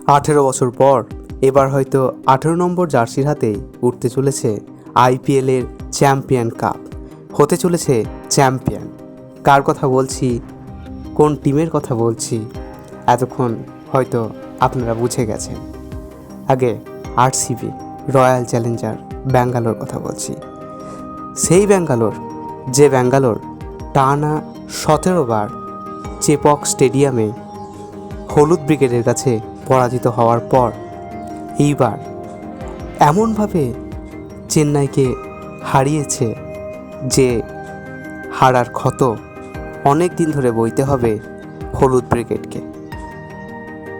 18 বছর পর এবার হয়তো 18 নম্বর জার্সির হাতে উঠতে চলেছে আইপিএলের চ্যাম্পিয়ন কাপ। হতে চলেছে চ্যাম্পিয়ন। কার কথা বলছি, কোন টিমের কথা বলছি, এতক্ষণ হয়তো আপনারা বুঝে গেছেন। আগে আরসিবি, রয়্যাল চ্যালেঞ্জার ব্যাঙ্গালোর কথা বলছি। সেই ব্যাঙ্গালোর, যে ব্যাঙ্গালোর টানা 17 বার চেপক স্টেডিয়ামে হলুদ ব্রিগেডের কাছে পরাজিত হওয়ার পর এইবার এমনভাবে চেন্নাইকে হারিয়েছে যে হারার ক্ষত অনেক দিন ধরে বইতে হবে হলুদ ব্রিগেডকে।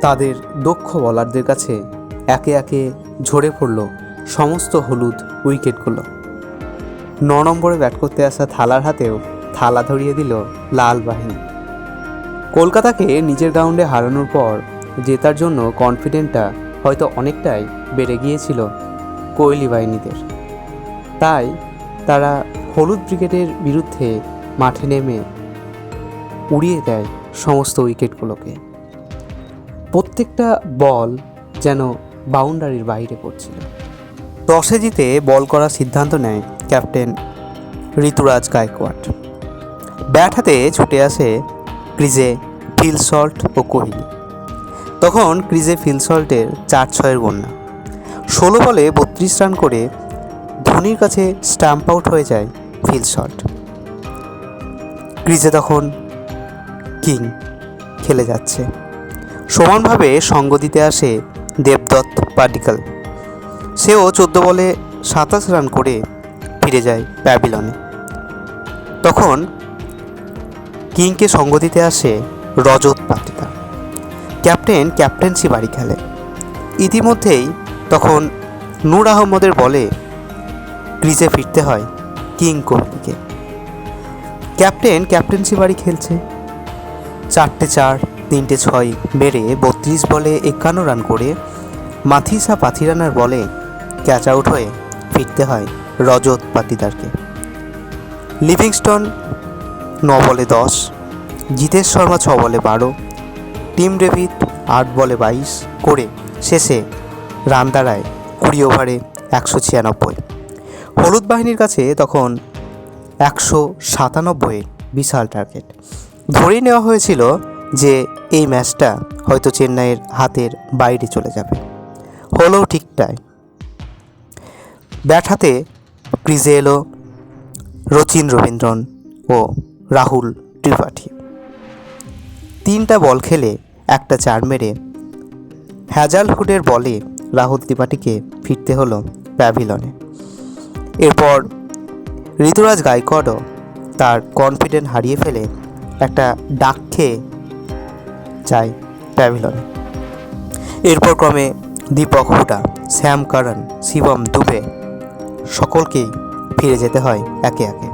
তাদের দক্ষ বোলারদের কাছে একে একে ঝরে পড়ল সমস্ত হলুদ উইকেটগুলো। 9 নম্বরে ব্যাট করতে আসা থালার হাতেও থালা ধরিয়ে দিল লাল বাহিনী। কলকাতাকে নিজের গ্রাউন্ডে হারানোর পর জেতার জন্য কনফিডেন্টটা হয়তো অনেকটাই বেড়ে গিয়েছিল কোহলি বাহিনীদের। তাই তারা হলুদ ব্রিগেডের বিরুদ্ধে মাঠে নেমে উড়িয়ে দেয় সমস্ত উইকেটগুলোকে। প্রত্যেকটা বল যেন বাউন্ডারির বাইরে পড়ছিল। টসে জিতে বল করার সিদ্ধান্ত নেয় ক্যাপ্টেন ঋতুরাজ গায়কোয়াড়। ব্যাট হাতে ছুটে আসে ক্রিজে ফিল সল্ট ও কোহলি। তখন ক্রিজে ফিল সল্টের 4-6 বন্যা। 16 বলে 32 রান করে ধোনির কাছে স্ট্যাম্প আউট হয়ে যায় ফিল সল্ট। ক্রিজে তখন কিং খেলে যাচ্ছে। সমানভাবে সঙ্গ দিতে আসে দেবদত্ত পাডিক্কল। সেও 14 বলে 27 রান করে ফিরে যায় প্যাভিলনে। তখন কিংকে সঙ্গ দিতে আসে রজত পাটিদার। ক্যাপ্টেন্সি বাড়ি খেলে। ইতিমধ্যেই তখন নূর আহমদের বলে ক্রিজে ফিরতে হয় কিং কোহলিকে। ক্যাপ্টেন্সি বাড়ি খেলছে। 4-4, 3-6 বেড়ে 32 বলে 51 রান করে মাথিসা পাথিরানার বলে ক্যাচ আউট হয়ে ফিরতে হয় রজত পাটিদারকে। লিভিংস্টন 9 বলে 10, জিতেশ শর্মা 6 বলে 12, টিম ডেভিড 8 বলে 22 করে শেষে রান দাঁড়ায় 20 ওভারে 196। হলুদ বাহিনীর কাছে তখন 197 বিশাল টার্গেট। ধরেই নেওয়া হয়েছিল যে এই ম্যাচটা হয়তো চেন্নাইয়ের হাতের বাইরে চলে যাবে। হলো ঠিক তাই। ব্যাট হাতে ক্রিজে এলো রচিন রবীন্দ্রন ও রাহুল ত্রিপাঠী। 3টা বল খেলে একটা 4 মেরে হ্যাজালহুডের বলে রাহুল ত্রিপাঠীকে ফিরতে হলো প্যাভিলনে। এরপর ঋতুরাজ গায়কোয়াড়ও তার কনফিডেন্স হারিয়ে ফেলে একটা ডাক খেয়ে যায় প্যাভিলনে। এরপর ক্রমে দীপক হুডা, শ্যাম করণ, শিবম দুবে সকলকেই ফিরে যেতে হয় একে একে।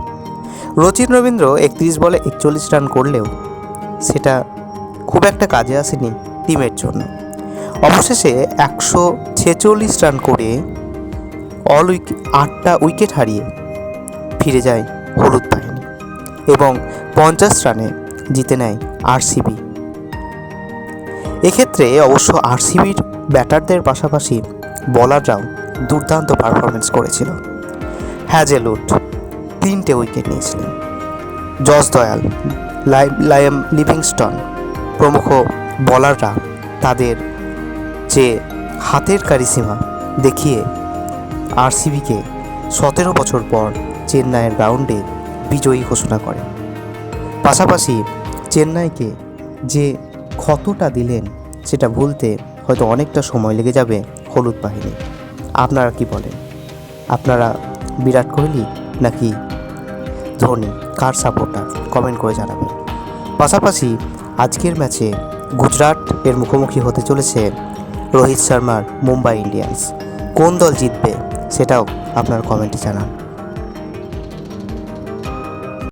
রচিন রবীন্দ্র 31 বলে 41 রান করলেও সেটা খুব একটা কাজে আসেনি টিমের জন্য। অবশেষে 146 রান করে 8টা উইকেট হারিয়ে ফিরে যায় হলুদ বাহিনী এবং 50 রানে জিতে নেয় আরসিবি। এক্ষেত্রে অবশ্য আরসিবির ব্যাটারদের পাশাপাশি বোলাররাও দুর্দান্ত পারফরমেন্স করেছিল। হ্যাজেলউড 3টে উইকেট নিয়েছিলেন। জস দয়াল, লায়াম লিভিংস্টন প্রমুখ বোলাররা তাদের যে হাতের কারিশমা দেখিয়ে আরসিবিকে 17 বছর পর চেন্নাইয়ের গ্রাউন্ডে বিজয়ী ঘোষণা করে। পাশাপাশি চেন্নাইকে যে ক্ষতটা দিলেন সেটা ভুলতে হয়তো অনেকটা সময় লেগে যাবে হলুদ বাহিনী। আপনারা কি বলেন? আপনারা বিরাট কোহলি নাকি ধোনি, কার সাপোর্টার কমেন্ট করে জানাবেন। পাশাপাশি আজকের ম্যাচে গুজরাট এর মুখোমুখি হতে চলেছে রোহিত শর্মার মুম্বাই ইন্ডিয়ান্স। কোন দল জিতবে সেটাও আপনার কমেন্টে জানান।